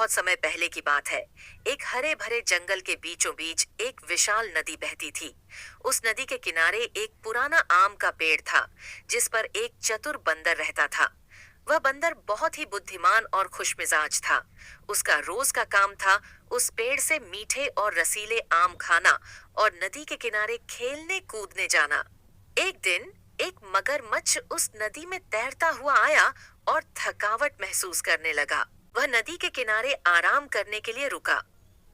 बहुत समय पहले की बात है। एक हरे भरे जंगल के बीचों बीच एक विशाल नदी बहती थी। उस नदी के किनारे एक पुराना आम का पेड़ था, जिस पर एक चतुर बंदर रहता था। वह बंदर बहुत ही बुद्धिमान और खुशमिजाज था। उसका रोज का काम था उस पेड़ से मीठे और रसीले आम खाना और नदी के किनारे खेलने कूदने जाना। एक दिन एक मगरमच्छ उस नदी में तैरता हुआ आया और थकावट महसूस करने लगा। वह नदी के किनारे आराम करने के लिए रुका।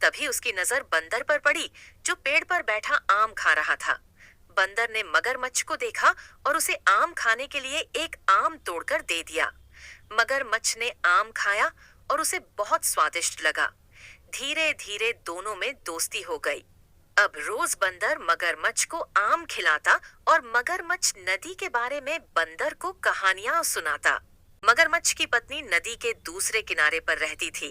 तभी उसकी नजर बंदर पर पड़ी, जो पेड़ पर बैठा आम खा रहा था। बंदर ने मगरमच्छ को देखा और उसे आम खाने के लिए एक आम तोड़कर दे दिया। मगरमच्छ ने आम खाया और उसे बहुत स्वादिष्ट लगा। धीरे धीरे दोनों में दोस्ती हो गई। अब रोज बंदर मगरमच्छ को आम खिलाता और मगरमच्छ नदी के बारे में बंदर को कहानियां सुनाता। मगरमच्छ की पत्नी नदी के दूसरे किनारे पर रहती थी।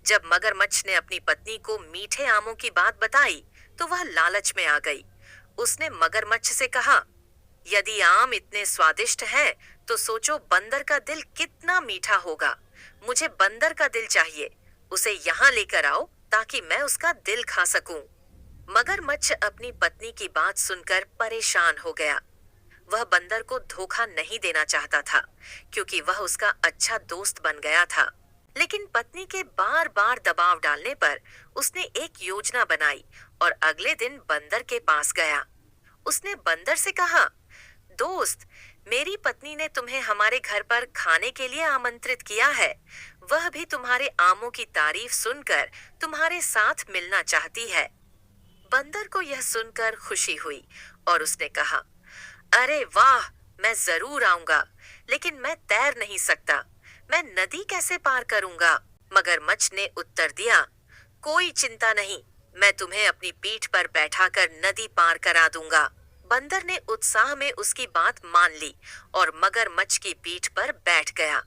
जब मगरमच्छ ने अपनी पत्नी को मीठे आमों की बात बताई, तो वह लालच में आ गई। उसने मगरमच्छ से कहा, यदि आम इतने स्वादिष्ट हैं, तो सोचो बंदर का दिल कितना मीठा होगा। मुझे बंदर का दिल चाहिए। उसे यहाँ लेकर आओ ताकि मैं उसका दिल खा सकूं। मगरमच्छ अपनी पत्नी की बात सुनकर परेशान हो गया। वह बंदर को धोखा नहीं देना चाहता था, क्योंकि वह उसका अच्छा दोस्त बन गया था। लेकिन पत्नी के बार बार दबाव डालने पर उसने एक योजना बनाई और अगले दिन बंदर के पास गया। उसने बंदर से कहा, दोस्त, मेरी पत्नी ने तुम्हें हमारे घर पर खाने के लिए आमंत्रित किया है। वह भी तुम्हारे आमों की तारीफ सुनकर तुम्हारे साथ मिलना चाहती है। बंदर को यह सुनकर खुशी हुई और उसने कहा, अरे वाह, मैं जरूर आऊंगा, लेकिन मैं तैर नहीं सकता। मैं नदी कैसे पार करूंगा? मगरमच्छ ने उत्तर दिया, कोई चिंता नहीं, मैं तुम्हें अपनी पीठ पर बैठाकर नदी पार करा दूंगा। बंदर ने उत्साह में उसकी बात मान ली और मगरमच्छ की पीठ पर बैठ गया।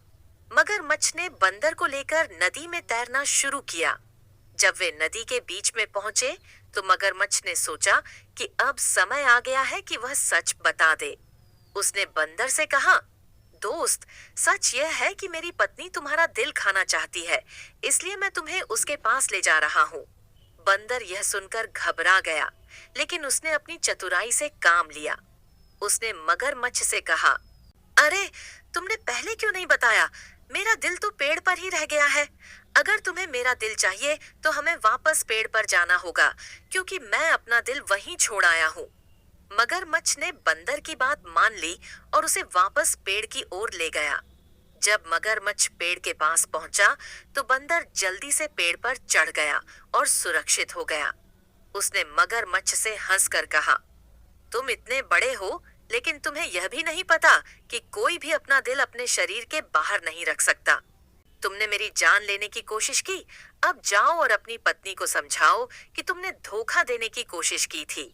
मगरमच्छ ने बंदर को लेकर नदी में तैरना शुरू किया। जब वे नदी के बीच में पहुंचे, तो मगरमच्छ ने सोचा कि अब समय आ गया है कि वह सच बता दे। उसने बंदर से कहा, दोस्त, सच यह है कि मेरी पत्नी तुम्हारा दिल खाना चाहती है, इसलिए मैं तुम्हें उसके पास ले जा रहा हूँ। बंदर यह सुनकर घबरा गया, लेकिन उसने अपनी चतुराई से काम लिया। उसने मगरमच्छ से कहा, अरे, तुमने पहले क्यों नहीं बताया? मेरा दिल तो पेड़ पर ही रह गया है। अगर तुम्हें मेरा दिल चाहिए, तो हमें वापस पेड़ पर जाना होगा, क्योंकि मैं अपना दिल वहीं छोड़ आया हूँ। मगरमच्छ ने बंदर की बात मान ली और उसे वापस पेड़ की ओर ले गया। जब मगरमच्छ पेड़ के पास पहुंचा, तो बंदर जल्दी से पेड़ पर चढ़ गया और सुरक्षित हो गया। उसने मगरमच्छ से हंसकर कहा, तुम इतने बड़े हो, लेकिन तुम्हें यह भी नहीं पता कि कोई भी अपना दिल अपने शरीर के बाहर नहीं रख सकता। तुमने मेरी जान लेने की कोशिश की, अब जाओ और अपनी पत्नी को समझाओ कि तुमने धोखा देने की कोशिश की थी।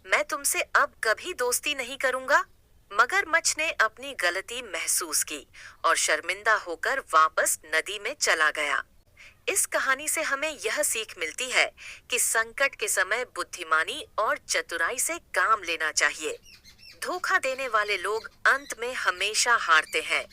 मैं तुमसे अब कभी दोस्ती नहीं करूंगा। मगरमच्छ ने अपनी गलती महसूस की और शर्मिंदा होकर वापस नदी में चला गया। इस कहानी से हमें यह सीख मिलती है कि संकट के समय बुद्धिमानी और चतुराई से काम लेना चाहिए। धोखा देने वाले लोग अंत में हमेशा हारते हैं।